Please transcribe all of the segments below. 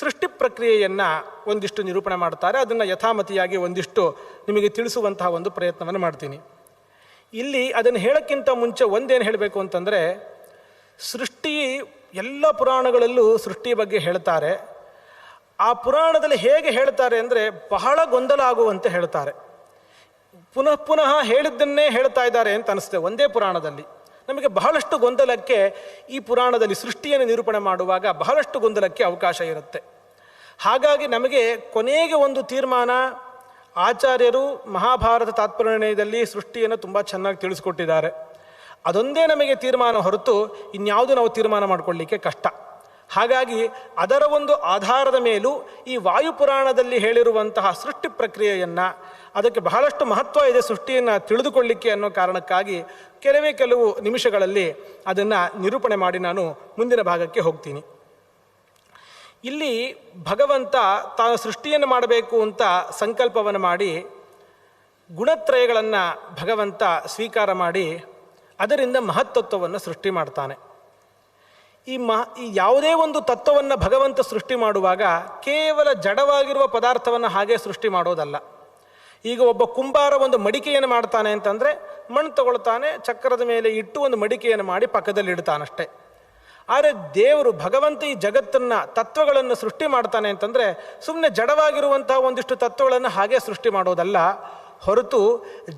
ಸೃಷ್ಟಿ ಪ್ರಕ್ರಿಯೆಯನ್ನು ಒಂದಿಷ್ಟು ನಿರೂಪಣೆ ಮಾಡ್ತಾರೆ. ಅದನ್ನು ಯಥಾಮತಿಯಾಗಿ ಒಂದಿಷ್ಟು ನಿಮಗೆ ತಿಳಿಸುವಂತಹ ಒಂದು ಪ್ರಯತ್ನವನ್ನು ಮಾಡ್ತೀನಿ. ಇಲ್ಲಿ ಅದನ್ನು ಹೇಳೋಕ್ಕಿಂತ ಮುಂಚೆ ಒಂದೇನು ಹೇಳಬೇಕು ಅಂತಂದರೆ, ಸೃಷ್ಟಿ ಎಲ್ಲ ಪುರಾಣಗಳಲ್ಲೂ ಸೃಷ್ಟಿ ಬಗ್ಗೆ ಹೇಳ್ತಾರೆ. ಆ ಪುರಾಣದಲ್ಲಿ ಹೇಗೆ ಹೇಳ್ತಾರೆ ಅಂದರೆ ಬಹಳ ಗೊಂದಲ ಆಗುವಂತೆ ಹೇಳ್ತಾರೆ. ಪುನಃ ಪುನಃ ಹೇಳಿದ್ದನ್ನೇ ಹೇಳ್ತಾ ಇದ್ದಾರೆ ಅಂತ ಅನಿಸುತ್ತೆ ಒಂದೇ ಪುರಾಣದಲ್ಲಿ. ನಮಗೆ ಬಹಳಷ್ಟು ಗೊಂದಲಕ್ಕೆ ಈ ಪುರಾಣದಲ್ಲಿ ಸೃಷ್ಟಿಯನ್ನು ನಿರೂಪಣೆ ಮಾಡುವಾಗ ಬಹಳಷ್ಟು ಗೊಂದಲಕ್ಕೆ ಅವಕಾಶ ಇರುತ್ತೆ. ಹಾಗಾಗಿ ನಮಗೆ ಕೊನೆಗೆ ಒಂದು ತೀರ್ಮಾನ ಆಚಾರ್ಯರು ಮಹಾಭಾರತ ತಾತ್ಪರ್ಯದಲ್ಲಿ ಸೃಷ್ಟಿಯನ್ನು ತುಂಬ ಚೆನ್ನಾಗಿ ತಿಳಿಸ್ಕೊಟ್ಟಿದ್ದಾರೆ. ಅದೊಂದೇ ನಮಗೆ ತೀರ್ಮಾನ ಹೊರತು ಇನ್ಯಾವುದು ನಾವು ತೀರ್ಮಾನ ಮಾಡಿಕೊಳ್ಳಿಕ್ಕೆ ಕಷ್ಟ. ಹಾಗಾಗಿ ಅದರ ಒಂದು ಆಧಾರದ ಮೇಲೂ ಈ ವಾಯುಪುರಾಣದಲ್ಲಿ ಹೇಳಿರುವಂತಹ ಸೃಷ್ಟಿ ಪ್ರಕ್ರಿಯೆಯನ್ನು, ಅದಕ್ಕೆ ಬಹಳಷ್ಟು ಮಹತ್ವ ಇದೆ ಸೃಷ್ಟಿಯನ್ನು ತಿಳಿದುಕೊಳ್ಳಿಕ್ಕೆ ಅನ್ನೋ ಕಾರಣಕ್ಕಾಗಿ ಕೆಲವು ನಿಮಿಷಗಳಲ್ಲಿ ಅದನ್ನು ನಿರೂಪಣೆ ಮಾಡಿ ನಾನು ಮುಂದಿನ ಭಾಗಕ್ಕೆ ಹೋಗ್ತೀನಿ. ಇಲ್ಲಿ ಭಗವಂತ ತಾನು ಸೃಷ್ಟಿಯನ್ನು ಮಾಡಬೇಕು ಅಂತ ಸಂಕಲ್ಪವನ್ನು ಮಾಡಿ ಗುಣತ್ರಯಗಳನ್ನು ಭಗವಂತ ಸ್ವೀಕಾರ ಮಾಡಿ ಅದರಿಂದ ಮಹತ್ತತ್ವವನ್ನು ಸೃಷ್ಟಿ ಮಾಡ್ತಾನೆ. ಈ ಯಾವುದೇ ಒಂದು ತತ್ವವನ್ನು ಭಗವಂತ ಸೃಷ್ಟಿ ಮಾಡುವಾಗ ಕೇವಲ ಜಡವಾಗಿರುವ ಪದಾರ್ಥವನ್ನು ಹಾಗೆ ಸೃಷ್ಟಿ ಮಾಡೋದಲ್ಲ. ಈಗ ಒಬ್ಬ ಕುಂಬಾರ ಒಂದು ಮಡಿಕೆಯನ್ನು ಮಾಡ್ತಾನೆ ಅಂತಂದರೆ ಮಣ್ಣು ತಗೊಳ್ತಾನೆ, ಚಕ್ರದ ಮೇಲೆ ಇಟ್ಟು ಒಂದು ಮಡಿಕೆಯನ್ನು ಮಾಡಿ ಪಕ್ಕದಲ್ಲಿ ಇಡ್ತಾನಷ್ಟೆ. ಆದರೆ ದೇವರು ಭಗವಂತ ಈ ಜಗತ್ತನ್ನು ತತ್ವಗಳನ್ನು ಸೃಷ್ಟಿ ಮಾಡ್ತಾನೆ ಅಂತಂದರೆ ಸುಮ್ಮನೆ ಜಡವಾಗಿರುವಂತಹ ಒಂದಿಷ್ಟು ತತ್ವಗಳನ್ನು ಹಾಗೆ ಸೃಷ್ಟಿ ಮಾಡೋದಲ್ಲ ಹೊರತು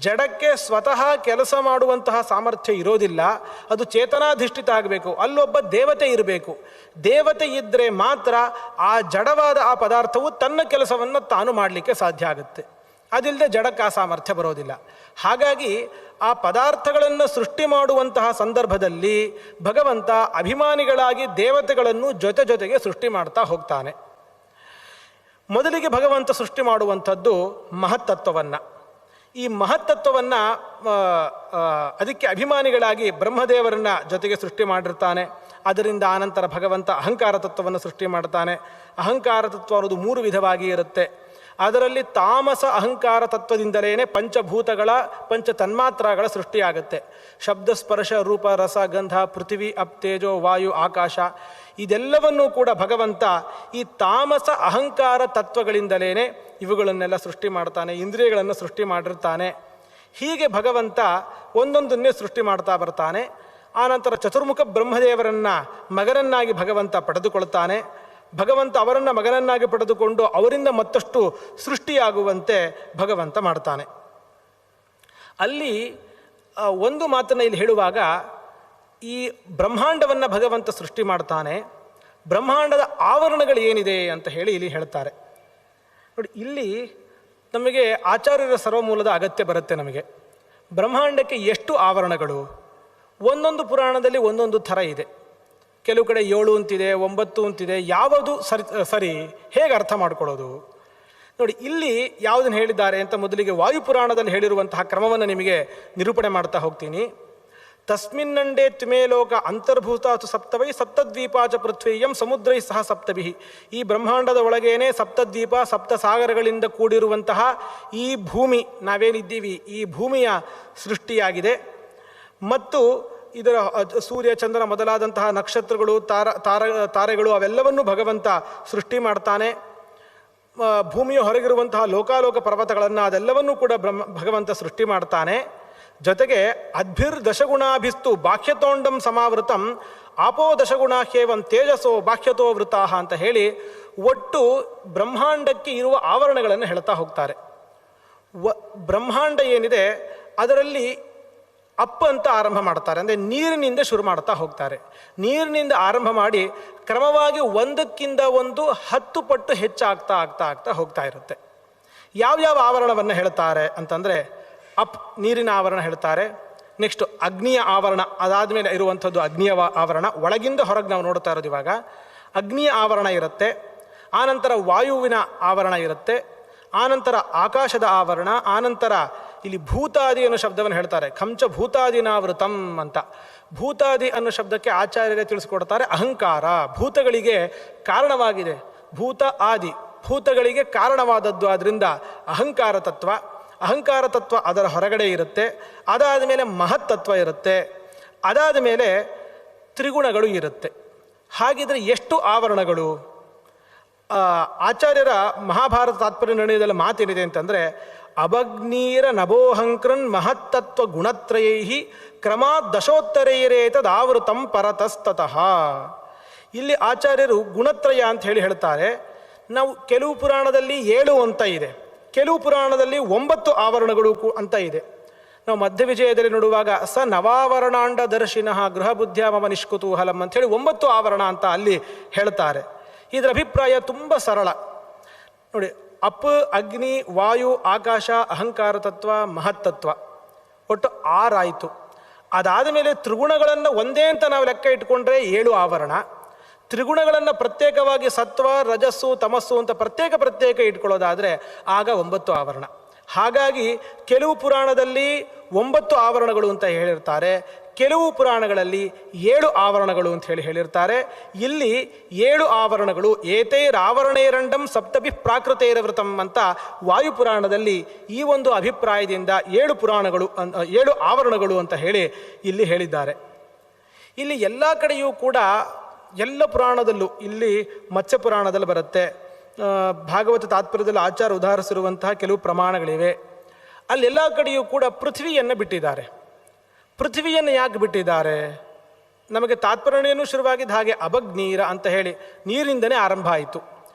ಜಡಕ್ಕೆ ಸ್ವತಃ ಕೆಲಸ ಮಾಡುವಂತಹ ಸಾಮರ್ಥ್ಯ ಇರೋದಿಲ್ಲ. ಅದು ಚೇತನಾಧಿಷ್ಠಿತ ಆಗಬೇಕು. ಅಲ್ಲೊಬ್ಬ ದೇವತೆ ಇರಬೇಕು. ದೇವತೆ ಇದ್ದರೆ ಮಾತ್ರ ಆ ಜಡವಾದ ಆ ಪದಾರ್ಥವು ತನ್ನ ಕೆಲಸವನ್ನು ತಾನು ಮಾಡಲಿಕ್ಕೆ ಸಾಧ್ಯ ಆಗುತ್ತೆ. ಅದಿಲ್ಲದೆ ಜಡಕ್ಕೆ ಆ ಸಾಮರ್ಥ್ಯ ಬರೋದಿಲ್ಲ. ಹಾಗಾಗಿ ಆ ಪದಾರ್ಥಗಳನ್ನು ಸೃಷ್ಟಿ ಮಾಡುವಂತಹ ಸಂದರ್ಭದಲ್ಲಿ ಭಗವಂತ ಅಭಿಮಾನಿಗಳಾಗಿ ದೇವತೆಗಳನ್ನು ಜೊತೆಗೆ ಸೃಷ್ಟಿ ಮಾಡ್ತಾ ಹೋಗ್ತಾನೆ. ಮೊದಲಿಗೆ ಭಗವಂತ ಸೃಷ್ಟಿ ಮಾಡುವಂಥದ್ದು ಮಹತ್ತತ್ವವನ್ನು. ಈ ಮಹತ್ತತ್ವವನ್ನು ಅದಕ್ಕೆ ಅಭಿಮಾನಿಗಳಾಗಿ ಬ್ರಹ್ಮದೇವರನ್ನ ಜೊತೆಗೆ ಸೃಷ್ಟಿ ಮಾಡಿರ್ತಾನೆ. ಅದರಿಂದ ಆನಂತರ ಭಗವಂತ ಅಹಂಕಾರ ತತ್ವವನ್ನು ಸೃಷ್ಟಿ ಮಾಡ್ತಾನೆ. ಅಹಂಕಾರ ತತ್ವ ಅನ್ನೋದು 3 ವಿಧವಾಗಿ ಇರುತ್ತೆ. ಅದರಲ್ಲಿ ತಾಮಸ ಅಹಂಕಾರ ತತ್ವದಿಂದಲೇ ಪಂಚಭೂತಗಳ ಪಂಚತನ್ಮಾತ್ರಗಳ ಸೃಷ್ಟಿಯಾಗುತ್ತೆ. ಶಬ್ದ, ಸ್ಪರ್ಶ, ರೂಪ, ರಸ, ಗಂಧ, ಪೃಥ್ವಿ, ಅಪ್, ತೇಜೋ, ವಾಯು, ಆಕಾಶ ಇದೆಲ್ಲವನ್ನೂ ಕೂಡ ಭಗವಂತ ಈ ತಾಮಸ ಅಹಂಕಾರ ತತ್ವಗಳಿಂದಲೇ ಇವುಗಳನ್ನೆಲ್ಲ ಸೃಷ್ಟಿ ಮಾಡ್ತಾನೆ. ಇಂದ್ರಿಯಗಳನ್ನು ಸೃಷ್ಟಿ ಮಾಡಿರ್ತಾನೆ. ಹೀಗೆ ಭಗವಂತ ಒಂದೊಂದನ್ನೇ ಸೃಷ್ಟಿ ಮಾಡ್ತಾ ಬರ್ತಾನೆ. ಆನಂತರ ಚತುರ್ಮುಖ ಬ್ರಹ್ಮದೇವರನ್ನು ಮಗನನ್ನಾಗಿ ಭಗವಂತ ಪಡೆದುಕೊಳ್ತಾನೆ. ಭಗವಂತ ಅವರನ್ನು ಮಗನನ್ನಾಗಿ ಪಡೆದುಕೊಂಡು ಅವರಿಂದ ಮತ್ತಷ್ಟು ಸೃಷ್ಟಿಯಾಗುವಂತೆ ಭಗವಂತ ಮಾಡ್ತಾನೆ. ಅಲ್ಲಿ ಒಂದು ಮಾತನ್ನು ಇಲ್ಲಿ ಹೇಳುವಾಗ, ಈ ಬ್ರಹ್ಮಾಂಡವನ್ನು ಭಗವಂತ ಸೃಷ್ಟಿ ಮಾಡ್ತಾನೆ. ಬ್ರಹ್ಮಾಂಡದ ಆವರಣಗಳು ಏನಿದೆ ಅಂತ ಹೇಳಿ ಇಲ್ಲಿ ಹೇಳ್ತಾರೆ. ನೋಡಿ, ಇಲ್ಲಿ ನಮಗೆ ಆಚಾರ್ಯರ ಸರ್ವಮೂಲದ ಅಗತ್ಯ ಬರುತ್ತೆ. ನಮಗೆ ಬ್ರಹ್ಮಾಂಡಕ್ಕೆ ಎಷ್ಟು ಆವರಣಗಳು? ಒಂದೊಂದು ಪುರಾಣದಲ್ಲಿ ಒಂದೊಂದು ಥರ ಇದೆ. ಕೆಲವು ಕಡೆ 7 ಅಂತಿದೆ, 9 ಅಂತಿದೆ. ಯಾವುದು ಸರಿ ಹೇಗೆ ಅರ್ಥ ಮಾಡ್ಕೊಳ್ಳೋದು? ನೋಡಿ, ಇಲ್ಲಿ ಯಾವುದನ್ನು ಹೇಳಿದ್ದಾರೆ ಅಂತ ಮೊದಲಿಗೆ ವಾಯುಪುರಾಣದಲ್ಲಿ ಹೇಳಿರುವಂತಹ ಕ್ರಮವನ್ನು ನಿಮಗೆ ನಿರೂಪಣೆ ಮಾಡ್ತಾ ಹೋಗ್ತೀನಿ. ತಸ್ಮಿನ್ನಂಡೇ ತ್ವಮೇ ಲೋಕ ಅಂತರ್ಭೂತಾಸು ಸಪ್ತವೈ ಸಪ್ತದ್ವೀಪಾಚ ಪೃಥ್ವೀಯಂ ಸಮುದ್ರೈ ಸಹ ಸಪ್ತಭಿ. ಈ ಬ್ರಹ್ಮಾಂಡದ ಒಳಗೇನೆ ಸಪ್ತದ್ವೀಪ, ಸಪ್ತ ಸಾಗರಗಳಿಂದ ಕೂಡಿರುವಂತಹ ಈ ಭೂಮಿ ನಾವೇನಿದ್ದೀವಿ, ಈ ಭೂಮಿಯ ಸೃಷ್ಟಿಯಾಗಿದೆ. ಮತ್ತು ಇದರ ಸೂರ್ಯ, ಚಂದ್ರ ಮೊದಲಾದಂತಹ ನಕ್ಷತ್ರಗಳು, ತಾರೆಗಳು ಅವೆಲ್ಲವನ್ನೂ ಭಗವಂತ ಸೃಷ್ಟಿ ಮಾಡ್ತಾನೆ. ಭೂಮಿಯ ಹೊರಗಿರುವಂತಹ ಲೋಕಾಲೋಕ ಪರ್ವತಗಳನ್ನು ಅದೆಲ್ಲವನ್ನೂ ಕೂಡ ಭಗವಂತ ಸೃಷ್ಟಿ ಮಾಡ್ತಾನೆ. ಜೊತೆಗೆ ಅದ್ಭಿರ್ ದಶಗುಣಾಭಿಸ್ತು ಬಾಹ್ಯತೋಂಡಂ ಸಮಾವೃತಂ ಆಪೋ ದಶಗುಣಾಹ್ಯೇವಂ ತೇಜಸೋ ಬಾಹ್ಯತೋ ವೃತಾಹ ಅಂತ ಹೇಳಿ ಒಟ್ಟು ಬ್ರಹ್ಮಾಂಡಕ್ಕೆ ಇರುವ ಆವರಣಗಳನ್ನು ಹೇಳ್ತಾ ಹೋಗ್ತಾರೆ. ಬ್ರಹ್ಮಾಂಡ ಏನಿದೆ ಅದರಲ್ಲಿ ಅಪ್ ಅಂತ ಆರಂಭ ಮಾಡ್ತಾರೆ. ಅಂದರೆ ನೀರಿನಿಂದ ಶುರು ಮಾಡ್ತಾ ಹೋಗ್ತಾರೆ. ನೀರಿನಿಂದ ಆರಂಭ ಮಾಡಿ ಕ್ರಮವಾಗಿ ಒಂದಕ್ಕಿಂತ ಒಂದು 10 ಪಟ್ಟು ಹೆಚ್ಚಾಗ್ತಾ ಆಗ್ತಾ ಆಗ್ತಾ ಹೋಗ್ತಾ ಇರುತ್ತೆ. ಯಾವ್ಯಾವ ಆವರಣವನ್ನು ಹೇಳ್ತಾರೆ ಅಂತಂದರೆ, ಅಪ್ ನೀರಿನ ಆವರಣ ಹೇಳ್ತಾರೆ. ನೆಕ್ಸ್ಟು ಅಗ್ನಿಯ ಆವರಣ, ಅದಾದಮೇಲೆ ಇರುವಂಥದ್ದು ಅಗ್ನಿಯ ಆವರಣ. ಒಳಗಿಂದ ಹೊರಗೆ ನಾವು ನೋಡ್ತಾ ಇರೋದು ಇವಾಗ ಅಗ್ನಿಯ ಆವರಣ ಇರುತ್ತೆ. ಆನಂತರ ವಾಯುವಿನ ಆವರಣ ಇರುತ್ತೆ. ಆನಂತರ ಆಕಾಶದ ಆವರಣ. ಆನಂತರ ಇಲ್ಲಿ ಭೂತಾದಿ ಅನ್ನೋ ಶಬ್ದವನ್ನು ಹೇಳ್ತಾರೆ. ಖಂಚ ಭೂತಾದಿನಾವೃತಂ ಅಂತ. ಭೂತಾದಿ ಅನ್ನೋ ಶಬ್ದಕ್ಕೆ ಆಚಾರ್ಯರೇ ತಿಳಿಸ್ಕೊಡ್ತಾರೆ ಅಹಂಕಾರ. ಭೂತಗಳಿಗೆ ಕಾರಣವಾಗಿದೆ. ಭೂತ ಆದಿ, ಭೂತಗಳಿಗೆ ಕಾರಣವಾದದ್ದು. ಆದ್ದರಿಂದ ಅಹಂಕಾರ ತತ್ವ. ಅಹಂಕಾರ ತತ್ವ ಅದರ ಹೊರಗಡೆ ಇರುತ್ತೆ. ಅದಾದ ಮೇಲೆ ಮಹತ್ತತ್ವ ಇರುತ್ತೆ. ಅದಾದ ಮೇಲೆ ತ್ರಿಗುಣಗಳು ಇರುತ್ತೆ. ಹಾಗಿದ್ರೆ ಎಷ್ಟು ಆವರಣಗಳು? ಆಚಾರ್ಯರ ಮಹಾಭಾರತ ತಾತ್ಪರ್ಯ ನಿರ್ಣಯದಲ್ಲಿ ಮಾತೇನಿದೆ ಅಂತಂದರೆ, ಅಭಗ್ನೀರ ನಭೋಹಂಕ್ರನ್ ಮಹತ್ತತ್ವ ಗುಣತ್ರಯೈ ಕ್ರಮಾತ್ ದಶೋತ್ತರೈರೇತದಾವೃತಂ ಪರತಸ್ತತಃ. ಇಲ್ಲಿ ಆಚಾರ್ಯರು ಗುಣತ್ರಯ ಅಂತ ಹೇಳ್ತಾರೆ. ನಾವು ಕೆಲವು ಪುರಾಣದಲ್ಲಿ 7 ಅಂತ ಇದೆ, ಕೆಲವು ಪುರಾಣದಲ್ಲಿ 9 ಆವರಣಗಳು ಅಂತ ಇದೆ. ನಾವು ಮಧ್ಯ ವಿಜಯದಲ್ಲಿ ನೋಡುವಾಗ ಸ ನವಾವರಣಾಂಡ ದರ್ಶಿನಃ ಗೃಹ ಬುದ್ಧಿಯ ಮಮ ನಿಷ್ಕುತೂಹಲಂ ಅಂಥೇಳಿ 9 ಆವರಣ ಅಂತ ಅಲ್ಲಿ ಹೇಳ್ತಾರೆ. ಇದರ ಅಭಿಪ್ರಾಯ ತುಂಬ ಸರಳ ನೋಡಿ. ಅಪ್, ಅಗ್ನಿ, ವಾಯು, ಆಕಾಶ, ಅಹಂಕಾರ ತತ್ವ, ಮಹತ್ತತ್ವ, ಒಟ್ಟು 6 ಆಯಿತು. ಅದಾದ ಮೇಲೆ ತ್ರಿಗುಣಗಳನ್ನು ಒಂದೇ ಅಂತ ನಾವು ಲೆಕ್ಕ ಇಟ್ಕೊಂಡ್ರೆ 7 ಆವರಣ. ತ್ರಿಗುಣಗಳನ್ನು ಪ್ರತ್ಯೇಕವಾಗಿ ಸತ್ವ, ರಜಸ್ಸು, ತಮಸ್ಸು ಅಂತ ಪ್ರತ್ಯೇಕ ಇಟ್ಕೊಳ್ಳೋದಾದರೆ ಆಗ 9 ಆವರಣ. ಹಾಗಾಗಿ ಕೆಲವು ಪುರಾಣದಲ್ಲಿ 9 ಆವರಣಗಳು ಅಂತ ಹೇಳಿರ್ತಾರೆ, ಕೆಲವು ಪುರಾಣಗಳಲ್ಲಿ 7 ಆವರಣಗಳು ಅಂತ ಹೇಳಿರ್ತಾರೆ. ಇಲ್ಲಿ 7 ಆವರಣಗಳು. ಏತೈರಾವರಣೇರಂಡಂ ಸಪ್ತಭಿ ಪ್ರಾಕೃತೈರವೃತಂ ಅಂತ ವಾಯುಪುರಾಣದಲ್ಲಿ ಈ ಒಂದು ಅಭಿಪ್ರಾಯದಿಂದ 7 ಆವರಣಗಳು ಅಂತ ಇಲ್ಲಿ ಹೇಳಿದ್ದಾರೆ. ಇಲ್ಲಿ ಎಲ್ಲ ಕಡೆಯೂ ಕೂಡ ಎಲ್ಲ ಪುರಾಣದಲ್ಲೂ, ಇಲ್ಲಿ ಮತ್ಸ್ಯ ಪುರಾಣದಲ್ಲಿ ಬರುತ್ತೆ, ಭಾಗವತ ತಾತ್ಪರ್ಯದಲ್ಲಿ ಆಚಾರ್ಯ ಉದಾಹರಿಸಿರುವಂತಹ ಕೆಲವು ಪ್ರಮಾಣಗಳಿವೆ. ಅಲ್ಲೆಲ್ಲ ಕಡೆಯೂ ಕೂಡ ಪೃಥ್ವಿಯನ್ನು ಬಿಟ್ಟಿದ್ದಾರೆ. ಪೃಥ್ವಿಯನ್ನು ಯಾಕೆ ಬಿಟ್ಟಿದ್ದಾರೆ? ನಮಗೆ ತಾತ್ಪರ್ಯನೇನು ಶುರುವಾಗಿದ್ದ ಹಾಗೆ ಅಭಗ್ನೀರ ಅಂತ ಹೇಳಿ ನೀರಿಂದನೇ ಆರಂಭ ಆಯಿತು.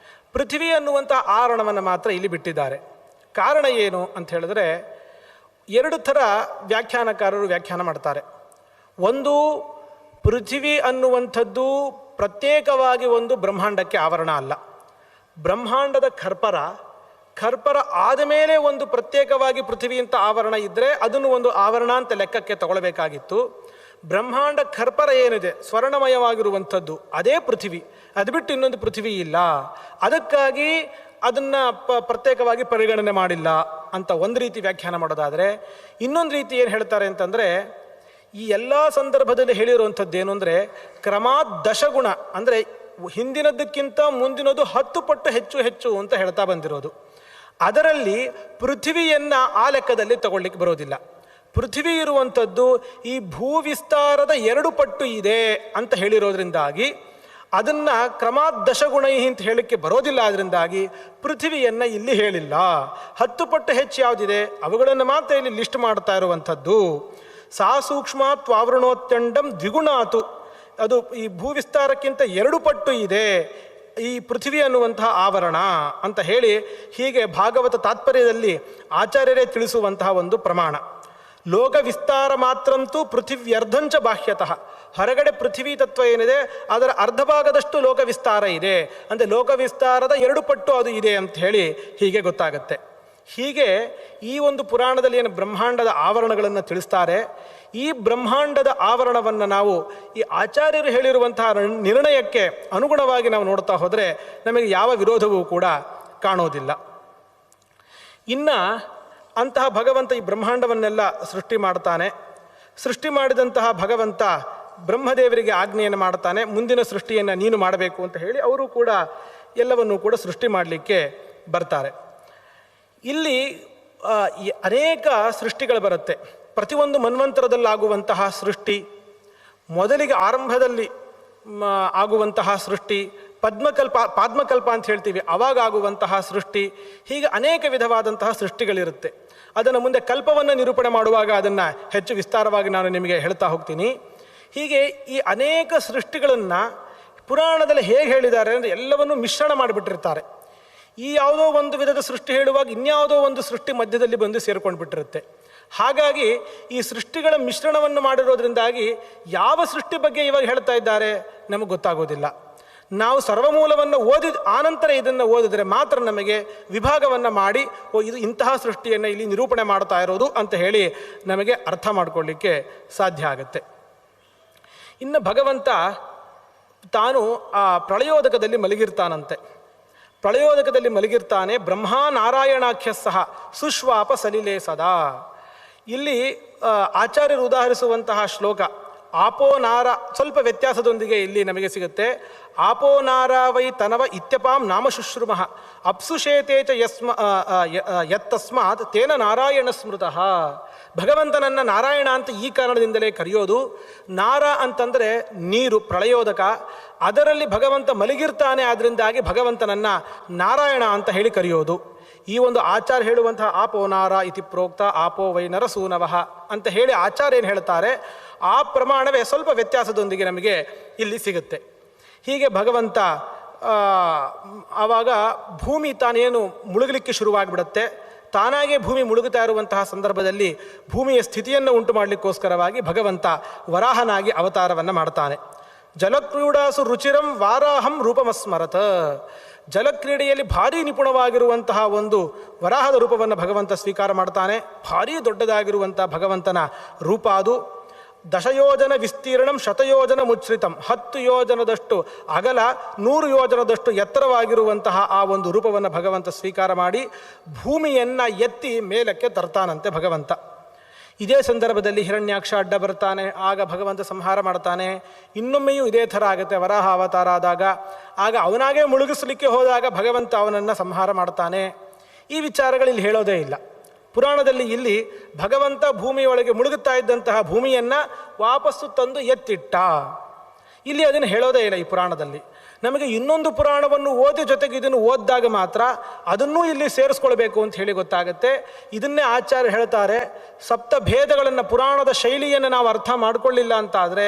ಪೃಥ್ವಿ ಅನ್ನುವಂಥ ಆವರಣವನ್ನು ಮಾತ್ರ ಇಲ್ಲಿ ಬಿಟ್ಟಿದ್ದಾರೆ. ಕಾರಣ ಏನು ಅಂತ ಹೇಳಿದ್ರೆ, 2 ಥರ ವ್ಯಾಖ್ಯಾನಕಾರರು ವ್ಯಾಖ್ಯಾನ ಮಾಡ್ತಾರೆ. ಒಂದು, ಪೃಥ್ವಿ ಅನ್ನುವಂಥದ್ದು ಪ್ರತ್ಯೇಕವಾಗಿ ಒಂದು ಬ್ರಹ್ಮಾಂಡಕ್ಕೆ ಆವರಣ ಅಲ್ಲ. ಬ್ರಹ್ಮಾಂಡದ ಖರ್ಪರ ಆದ ಮೇಲೆ ಒಂದು ಪ್ರತ್ಯೇಕವಾಗಿ ಪೃಥ್ವಿ ಅಂತ ಆವರಣ ಇದ್ದರೆ ಅದನ್ನು ಒಂದು ಆವರಣ ಅಂತ ಲೆಕ್ಕಕ್ಕೆ ತಗೊಳ್ಬೇಕಾಗಿತ್ತು. ಬ್ರಹ್ಮಾಂಡ ಖರ್ಪರ ಏನಿದೆ ಸ್ವರ್ಣಮಯವಾಗಿರುವಂಥದ್ದು ಅದೇ ಪೃಥ್ವಿ, ಅದು ಬಿಟ್ಟು ಇನ್ನೊಂದು ಪೃಥ್ವಿ ಇಲ್ಲ. ಅದಕ್ಕಾಗಿ ಅದನ್ನು ಪ್ರತ್ಯೇಕವಾಗಿ ಪರಿಗಣನೆ ಮಾಡಿಲ್ಲ ಅಂತ ಒಂದು ರೀತಿ ವ್ಯಾಖ್ಯಾನ ಮಾಡೋದಾದರೆ, ಇನ್ನೊಂದು ರೀತಿ ಏನು ಹೇಳ್ತಾರೆ ಅಂತಂದರೆ, ಈ ಎಲ್ಲ ಸಂದರ್ಭದಲ್ಲಿ ಹೇಳಿರುವಂಥದ್ದು ಏನು ಅಂದರೆ, ಕ್ರಮಾತ್ ದಶಗುಣ ಅಂದರೆ ಹಿಂದಿನದಕ್ಕಿಂತ ಮುಂದಿನದು 10 ಪಟ್ಟು ಹೆಚ್ಚು ಅಂತ ಹೇಳ್ತಾ ಬಂದಿರೋದು. ಅದರಲ್ಲಿ ಪೃಥ್ವಿಯನ್ನು ಆ ಲೆಕ್ಕದಲ್ಲಿ ತಗೊಳ್ಳಿಕ್ಕೆ ಬರೋದಿಲ್ಲ. ಪೃಥ್ವಿ ಇರುವಂಥದ್ದು ಈ ಭೂವಿಸ್ತಾರದ 2 ಪಟ್ಟು ಇದೆ ಅಂತ ಹೇಳಿರೋದ್ರಿಂದಾಗಿ ಅದನ್ನು ಕ್ರಮಾತ್ ದಶಗುಣೈ ಅಂತ ಹೇಳಲಿಕ್ಕೆ ಬರೋದಿಲ್ಲ. ಅದರಿಂದಾಗಿ ಪೃಥ್ವಿಯನ್ನು ಇಲ್ಲಿ ಹೇಳಿಲ್ಲ. 10 ಪಟ್ಟು ಹೆಚ್ಚು ಯಾವುದಿದೆ ಅವುಗಳನ್ನು ಮಾತ್ರ ಇಲ್ಲಿ ಲಿಸ್ಟ್ ಮಾಡ್ತಾ ಇರುವಂಥದ್ದು. ಸಾ ಸೂಕ್ಷ್ಮಾತ್ ವಾವೃಣೋತ್ಯಂಡಂ ದ್ವಿಗುಣಾತು, ಅದು ಈ ಭೂವಿಸ್ತಾರಕ್ಕಿಂತ 2 ಪಟ್ಟು ಇದೆ ಈ ಪೃಥ್ವಿ ಅನ್ನುವಂತಹ ಆವರಣ ಅಂತ ಹೀಗೆ ಭಾಗವತ ತಾತ್ಪರ್ಯದಲ್ಲಿ ಆಚಾರ್ಯರೇ ತಿಳಿಸುವಂತಹ ಒಂದು ಪ್ರಮಾಣ. ಲೋಕ ವಿಸ್ತಾರ ಮಾತ್ರಂತೂ ಪೃಥಿವ್ಯರ್ಧಂಚ ಬಾಹ್ಯತಃ, ಹೊರಗಡೆ ಪೃಥ್ವಿ ತತ್ವ ಏನಿದೆ ಅದರ ಅರ್ಧ ಭಾಗದಷ್ಟು ಲೋಕ ವಿಸ್ತಾರ ಇದೆ, ಅಂದರೆ ಲೋಕ ವಿಸ್ತಾರದ 2 ಪಟ್ಟು ಅದು ಇದೆ ಅಂತ ಹೀಗೆ ಗೊತ್ತಾಗತ್ತೆ. ಹೀಗೆ ಈ ಒಂದು ಪುರಾಣದಲ್ಲಿ ಏನು ಬ್ರಹ್ಮಾಂಡದ ಆವರಣಗಳನ್ನು ತಿಳಿಸ್ತಾರೆ, ಈ ಬ್ರಹ್ಮಾಂಡದ ಆವರಣವನ್ನು ನಾವು ಈ ಆಚಾರ್ಯರು ಹೇಳಿರುವಂತಹ ನಿರ್ಣಯಕ್ಕೆ ಅನುಗುಣವಾಗಿ ನಾವು ನೋಡ್ತಾ ಹೋದರೆ ನಮಗೆ ಯಾವ ವಿರೋಧವೂ ಕೂಡ ಕಾಣೋದಿಲ್ಲ. ಇನ್ನು ಅಂತಹ ಭಗವಂತ ಈ ಬ್ರಹ್ಮಾಂಡವನ್ನೆಲ್ಲ ಸೃಷ್ಟಿ ಮಾಡ್ತಾನೆ. ಸೃಷ್ಟಿ ಮಾಡಿದಂತಹ ಭಗವಂತ ಬ್ರಹ್ಮದೇವರಿಗೆ ಆಜ್ಞೆಯನ್ನು ಮಾಡ್ತಾನೆ, ಮುಂದಿನ ಸೃಷ್ಟಿಯನ್ನು ನೀನು ಮಾಡಬೇಕು ಅಂತ ಅವರು ಕೂಡ ಎಲ್ಲವನ್ನೂ ಕೂಡ ಸೃಷ್ಟಿ ಮಾಡಲಿಕ್ಕೆ ಬರ್ತಾರೆ. ಇಲ್ಲಿ ಅನೇಕ ಸೃಷ್ಟಿಗಳು ಬರುತ್ತೆ. ಪ್ರತಿಯೊಂದು ಮನ್ವಂತರದಲ್ಲಾಗುವಂತಹ ಸೃಷ್ಟಿ, ಮೊದಲಿಗೆ ಆರಂಭದಲ್ಲಿ ಆಗುವಂತಹ ಸೃಷ್ಟಿ, ಪಾದ್ಮಕಲ್ಪ ಅಂತ ಹೇಳ್ತೀವಿ, ಅವಾಗ ಆಗುವಂತಹ ಸೃಷ್ಟಿ, ಹೀಗೆ ಅನೇಕ ವಿಧವಾದಂತಹ ಸೃಷ್ಟಿಗಳಿರುತ್ತೆ. ಅದನ್ನು ಮುಂದೆ ಕಲ್ಪವನ್ನು ನಿರೂಪಣೆ ಮಾಡುವಾಗ ಅದನ್ನು ಹೆಚ್ಚು ವಿಸ್ತಾರವಾಗಿ ನಾನು ನಿಮಗೆ ಹೇಳ್ತಾ ಹೋಗ್ತೀನಿ. ಹೀಗೆ ಈ ಅನೇಕ ಸೃಷ್ಟಿಗಳನ್ನು ಪುರಾಣದಲ್ಲಿ ಹೇಗೆ ಹೇಳಿದ್ದಾರೆ ಅಂದರೆ ಎಲ್ಲವನ್ನೂ ಮಿಶ್ರಣ ಮಾಡಿಬಿಟ್ಟಿರ್ತಾರೆ. ಈ ಯಾವುದೋ ಒಂದು ವಿಧದ ಸೃಷ್ಟಿ ಹೇಳುವಾಗ ಇನ್ಯಾವುದೋ ಒಂದು ಸೃಷ್ಟಿ ಮಧ್ಯದಲ್ಲಿ ಬಂದು ಸೇರ್ಕೊಂಡು ಬಿಟ್ಟಿರುತ್ತೆ. ಹಾಗಾಗಿ ಈ ಸೃಷ್ಟಿಗಳ ಮಿಶ್ರಣವನ್ನು ಮಾಡಿರೋದ್ರಿಂದಾಗಿ ಯಾವ ಸೃಷ್ಟಿ ಬಗ್ಗೆ ಇವಾಗ ಹೇಳ್ತಾ ಇದ್ದಾರೆ ನಮಗೆ ಗೊತ್ತಾಗೋದಿಲ್ಲ. ನಾವು ಸರ್ವಮೂಲವನ್ನು ಓದಿದ ಆನಂತರ ಇದನ್ನು ಓದಿದರೆ ಮಾತ್ರ ನಮಗೆ ವಿಭಾಗವನ್ನು ಮಾಡಿ ಇದು ಇಂತಹ ಸೃಷ್ಟಿಯನ್ನು ಇಲ್ಲಿ ನಿರೂಪಣೆ ಮಾಡ್ತಾ ಇರೋದು ಅಂತ ನಮಗೆ ಅರ್ಥ ಮಾಡಿಕೊಳ್ಳಿಕ್ಕೆ ಸಾಧ್ಯ ಆಗುತ್ತೆ. ಇನ್ನು ಭಗವಂತ ತಾನು ಆ ಪ್ರಳಯೋದಕದಲ್ಲಿ ಮಲಗಿರ್ತಾನಂತೆ. ಪ್ರಳಯೋದಕದಲ್ಲಿ ಮಲಗಿರ್ತಾನೆ. ಬ್ರಹ್ಮಾ ನಾರಾಯಣಾಖ್ಯ ಸಹ ಸುಶ್ವಾಪ ಸಲಿಲೇ ಸದಾ. ಇಲ್ಲಿ ಆಚಾರ್ಯರು ಉದಾಹರಿಸುವಂತಹ ಶ್ಲೋಕ ಆಪೋ ನಾರ ಸ್ವಲ್ಪ ವ್ಯತ್ಯಾಸದೊಂದಿಗೆ ಇಲ್ಲಿ ನಮಗೆ ಸಿಗುತ್ತೆ. ಆಪೋ ನಾರ ವೈ ತನವ ಇತ್ಯಪಾಂ ನಾಮ ಶುಶ್ರುಮಃ ಅಪ್ಸುಷೇತೆ ಚ ಯತ್ತಸ್ಮಾತ್ ತೇನ ನಾರಾಯಣ ಸ್ಮೃತಃ. ಭಗವಂತನನ್ನು ನಾರಾಯಣ ಅಂತ ಈ ಕಾರಣದಿಂದಲೇ ಕರೆಯೋದು. ನಾರ ಅಂತಂದರೆ ನೀರು, ಪ್ರಳಯೋದಕ. ಅದರಲ್ಲಿ ಭಗವಂತ ಮಲಗಿರ್ತಾನೆ, ಆದ್ದರಿಂದಾಗಿ ಭಗವಂತನನ್ನು ನಾರಾಯಣ ಅಂತ ಹೇಳಿ ಕರೆಯೋದು. ಈ ಒಂದು ಆಚಾರ್ಯ ಹೇಳುವಂತಹ ಆಪೋ ನಾರ ಇತಿ ಪ್ರೋಕ್ತ ಆಪೋ ವೈ ನರಸೂನವಃ ಅಂತ ಹೇಳಿ ಆಚಾರ್ಯ ಏನು ಹೇಳ್ತಾರೆ, ಆ ಪ್ರಮಾಣವೇ ಸ್ವಲ್ಪ ವ್ಯತ್ಯಾಸದೊಂದಿಗೆ ನಮಗೆ ಇಲ್ಲಿ ಸಿಗುತ್ತೆ. ಹೀಗೆ ಭಗವಂತ ಆವಾಗ ಭೂಮಿ ತಾನೇನು ಮುಳುಗಲಿಕ್ಕೆ ಶುರುವಾಗಿಬಿಡುತ್ತೆ. ತಾನಾಗೇ ಭೂಮಿ ಮುಳುಗುತ್ತಾ ಇರುವಂತಹ ಸಂದರ್ಭದಲ್ಲಿ ಭೂಮಿಯ ಸ್ಥಿತಿಯನ್ನು ಉಂಟು ಮಾಡಲಿಕ್ಕೋಸ್ಕರವಾಗಿ ಭಗವಂತ ವರಾಹನಾಗಿ ಅವತಾರವನ್ನು ಮಾಡ್ತಾನೆ. ಜಲಕ್ರೀಡಾಸು ರುಚಿರಂ ವಾರಾಹಂ ರೂಪಮಸ್ಮರತ. ಜಲಕ್ರೀಡೆಯಲ್ಲಿ ಭಾರೀ ನಿಪುಣವಾಗಿರುವಂತಹ ಒಂದು ವರಾಹದ ರೂಪವನ್ನು ಭಗವಂತ ಸ್ವೀಕಾರ ಮಾಡ್ತಾನೆ. ಭಾರೀ ದೊಡ್ಡದಾಗಿರುವಂಥ ಭಗವಂತನ ರೂಪ ಅದು. ದಶಯೋಜನ ವಿಸ್ತೀರ್ಣಂ ಶತಯೋಜನ ಮುಚ್ಛ್ರಿತಂ. 10 ಯೋಜನದಷ್ಟು ಅಗಲ, 100 ಯೋಜನದಷ್ಟು ಎತ್ತರವಾಗಿರುವಂತಹ ಆ ಒಂದು ರೂಪವನ್ನು ಭಗವಂತ ಸ್ವೀಕಾರ ಮಾಡಿ ಭೂಮಿಯನ್ನು ಎತ್ತಿ ಮೇಲಕ್ಕೆ ತರ್ತಾನಂತೆ ಭಗವಂತ. ಇದೇ ಸಂದರ್ಭದಲ್ಲಿ ಹಿರಣ್ಯಾಕ್ಷ ಅಡ್ಡ ಬರ್ತಾನೆ. ಆಗ ಭಗವಂತ ಸಂಹಾರ ಮಾಡ್ತಾನೆ. ಇನ್ನೊಮ್ಮೆಯೂ ಇದೇ ಥರ ಆಗುತ್ತೆ ವರಾಹ ಅವತಾರ ಆದಾಗ. ಆಗ ಅವನಾಗೇ ಮುಳುಗಿಸಲಿಕ್ಕೆ ಹೋದಾಗ ಭಗವಂತ ಅವನನ್ನು ಸಂಹಾರ ಮಾಡ್ತಾನೆ. ಈ ವಿಚಾರಗಳಲ್ಲಿ ಹೇಳೋದೇ ಇಲ್ಲ ಪುರಾಣದಲ್ಲಿ. ಇಲ್ಲಿ ಭಗವಂತ ಭೂಮಿಯೊಳಗೆ ಮುಳುಗುತ್ತಾ ಇದ್ದಂತಹ ಭೂಮಿಯನ್ನು ವಾಪಸ್ಸು ತಂದು ಎತ್ತಿಟ್ಟ. ಇಲ್ಲಿ ಅದನ್ನು ಹೇಳೋದೇ ಇಲ್ಲ ಈ ಪುರಾಣದಲ್ಲಿ. ನಮಗೆ ಇನ್ನೊಂದು ಪುರಾಣವನ್ನು ಓದಿ ಜೊತೆಗೆ ಇದನ್ನು ಓದಿದಾಗ ಮಾತ್ರ ಅದನ್ನೂ ಇಲ್ಲಿ ಸೇರಿಸ್ಕೊಳ್ಬೇಕು ಅಂತ ಹೇಳಿ ಗೊತ್ತಾಗುತ್ತೆ. ಇದನ್ನೇ ಆಚಾರ್ಯ ಹೇಳ್ತಾರೆ, ಸಪ್ತ ಭೇದಗಳನ್ನು, ಪುರಾಣದ ಶೈಲಿಯನ್ನು ನಾವು ಅರ್ಥ ಮಾಡ್ಕೊಳ್ಳಿಲ್ಲ ಅಂತಾದರೆ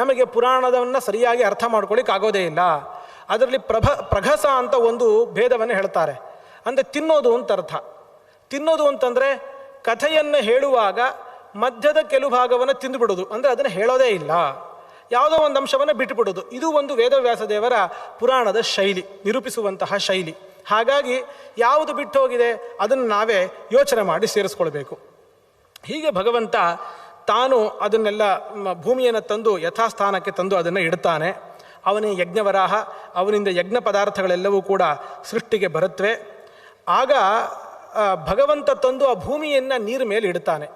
ನಮಗೆ ಪುರಾಣದವನ್ನು ಸರಿಯಾಗಿ ಅರ್ಥ ಮಾಡ್ಕೊಳ್ಳಿಕ್ಕೆ ಆಗೋದೇ ಇಲ್ಲ. ಅದರಲ್ಲಿ ಪ್ರಘಸ ಅಂತ ಒಂದು ಭೇದವನ್ನು ಹೇಳ್ತಾರೆ. ಅಂದರೆ ತಿನ್ನೋದು ಅಂತ ಅರ್ಥ. ತಿನ್ನೋದು ಅಂತಂದರೆ ಕಥೆಯನ್ನು ಹೇಳುವಾಗ ಮಧ್ಯದ ಕೆಲವು ಭಾಗವನ್ನು ತಿಂದುಬಿಡೋದು, ಅಂದರೆ ಅದನ್ನು ಹೇಳೋದೇ ಇಲ್ಲ, ಯಾವುದೋ ಒಂದು ಅಂಶವನ್ನು ಬಿಟ್ಟುಬಿಡೋದು. ಇದು ಒಂದು ವೇದವ್ಯಾಸ ದೇವರ ಪುರಾಣದ ಶೈಲಿ, ನಿರೂಪಿಸುವಂತಹ ಶೈಲಿ. ಹಾಗಾಗಿ ಯಾವುದು ಬಿಟ್ಟು ಹೋಗಿದೆ ಅದನ್ನು ನಾವೇ ಯೋಚನೆ ಮಾಡಿ ಸೇರಿಸ್ಕೊಳ್ಬೇಕು. ಹೀಗೆ ಭಗವಂತ ತಾನು ಅದನ್ನೆಲ್ಲ ಭೂಮಿಯನ್ನು ತಂದು ಯಥಾಸ್ಥಾನಕ್ಕೆ ತಂದು ಅದನ್ನು ಇಡ್ತಾನೆ. ಅವನೇ ಯಜ್ಞವರಾಹ, ಅವನಿಂದ ಯಜ್ಞ ಪದಾರ್ಥಗಳೆಲ್ಲವೂ ಕೂಡ ಸೃಷ್ಟಿಗೆ ಬರುತ್ತವೆ. ಆಗ ಭಗವಂತ ತಂದು ಆ ಭೂಮಿಯನ್ನು ನೀರ ಮೇಲೆ ಇಡ್ತಾನೆ.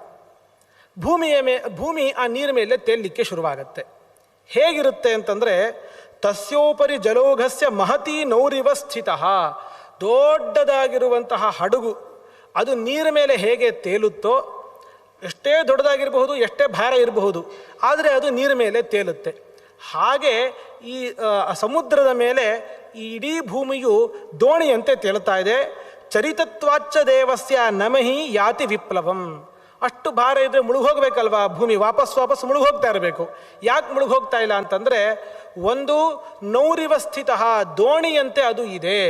ಭೂಮಿ ಆ ನೀರ ಮೇಲೆ ತೇಲಲಿಕ್ಕೆ ಶುರುವಾಗತ್ತೆ. ಹೇಗಿರುತ್ತೆ ಅಂತಂದರೆ, ತಸ್ಯೋಪರಿ ಜಲೋಘಸ್ಯ ಮಹತೀ ನೌರಿವ ಸ್ಥಿತ. ದೊಡ್ಡದಾಗಿರುವಂತಹ ಹಡಗು ಅದು ನೀರ ಮೇಲೆ ಹೇಗೆ ತೇಲುತ್ತೋ, ಎಷ್ಟೇ ದೊಡ್ಡದಾಗಿರಬಹುದು, ಎಷ್ಟೇ ಭಾರ ಇರಬಹುದು, ಆದರೆ ಅದು ನೀರ ಮೇಲೆ ತೇಲುತ್ತೆ. ಹಾಗೆ ಈ ಸಮುದ್ರದ ಮೇಲೆ ಈ ಇಡೀ ಭೂಮಿಯು ದೋಣಿಯಂತೆ ತೇಲ್ತಾ ಇದೆ. ಚರಿತತ್ವಾಚ್ಚ ದೇವಸ್ಯ ನಮಹಿ ಯಾತಿ ವಿಪ್ಲವಂ. ಅಷ್ಟು ಭಾರ ಇದ್ದರೆ ಮುಳುಗೋಗ್ಬೇಕಲ್ವಾ ಭೂಮಿ, ವಾಪಸ್ ಮುಳುಗೋಗ್ತಾ ಇರಬೇಕು. ಯಾಕೆ ಮುಳುಗೋಗ್ತಾ ಇಲ್ಲ ಅಂತಂದರೆ, ಒಂದು ನೌರಿವ ಸ್ಥಿತ, ದೋಣಿಯಂತೆ ಅದು ಇದೆ.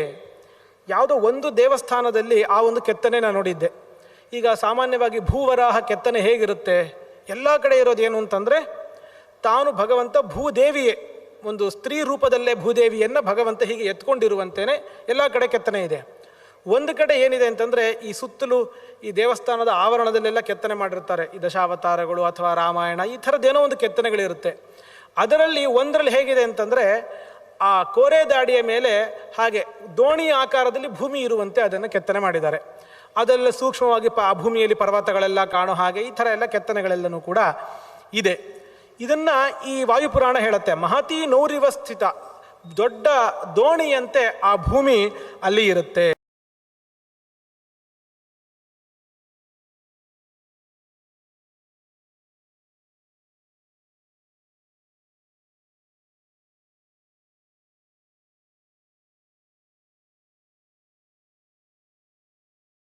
ಯಾವುದೋ ಒಂದು ದೇವಸ್ಥಾನದಲ್ಲಿ ಆ ಒಂದು ಕೆತ್ತನೆ ನಾನು ನೋಡಿದ್ದೆ. ಈಗ ಸಾಮಾನ್ಯವಾಗಿ ಭೂವರಾಹ ಕೆತ್ತನೆ ಹೇಗಿರುತ್ತೆ, ಎಲ್ಲ ಕಡೆ ಇರೋದೇನು ಅಂತಂದರೆ, ತಾನು ಭಗವಂತ ಭೂದೇವಿಯೇ, ಒಂದು ಸ್ತ್ರೀ ರೂಪದಲ್ಲೇ ಭೂದೇವಿಯನ್ನು ಭಗವಂತ ಹೀಗೆ ಎತ್ಕೊಂಡಿರುವಂತೇನೆ ಎಲ್ಲ ಕಡೆ ಕೆತ್ತನೆ ಇದೆ. ಒಂದು ಕಡೆ ಏನಿದೆ ಅಂತಂದರೆ, ಈ ಸುತ್ತಲೂ ಈ ದೇವಸ್ಥಾನದ ಆವರಣದಲ್ಲೆಲ್ಲ ಕೆತ್ತನೆ ಮಾಡಿರ್ತಾರೆ, ಈ ದಶಾವತಾರಗಳು ಅಥವಾ ರಾಮಾಯಣ, ಈ ಥರದ್ದೇನೋ ಒಂದು ಕೆತ್ತನೆಗಳಿರುತ್ತೆ. ಅದರಲ್ಲಿ ಒಂದರಲ್ಲಿ ಹೇಗಿದೆ ಅಂತಂದರೆ, ಆ ಕೋರೆ ದಾಡಿಯ ಮೇಲೆ ಹಾಗೆ ದೋಣಿ ಆಕಾರದಲ್ಲಿ ಭೂಮಿ ಇರುವಂತೆ ಅದನ್ನು ಕೆತ್ತನೆ ಮಾಡಿದ್ದಾರೆ. ಅದೆಲ್ಲ ಸೂಕ್ಷ್ಮವಾಗಿ ಆ ಭೂಮಿಯಲ್ಲಿ ಪರ್ವತಗಳೆಲ್ಲ ಕಾಣೋ ಹಾಗೆ ಈ ಥರ ಎಲ್ಲ ಕೆತ್ತನೆಗಳೆಲ್ಲನೂ ಕೂಡ ಇದೆ. ಇದನ್ನು ಈ ವಾಯುಪುರಾಣ ಹೇಳುತ್ತೆ, ಮಹತೀ ನೌರಿವ ಸ್ಥಿತ, ದೊಡ್ಡ ದೋಣಿಯಂತೆ ಆ ಭೂಮಿ ಅಲ್ಲಿ ಇರುತ್ತೆ.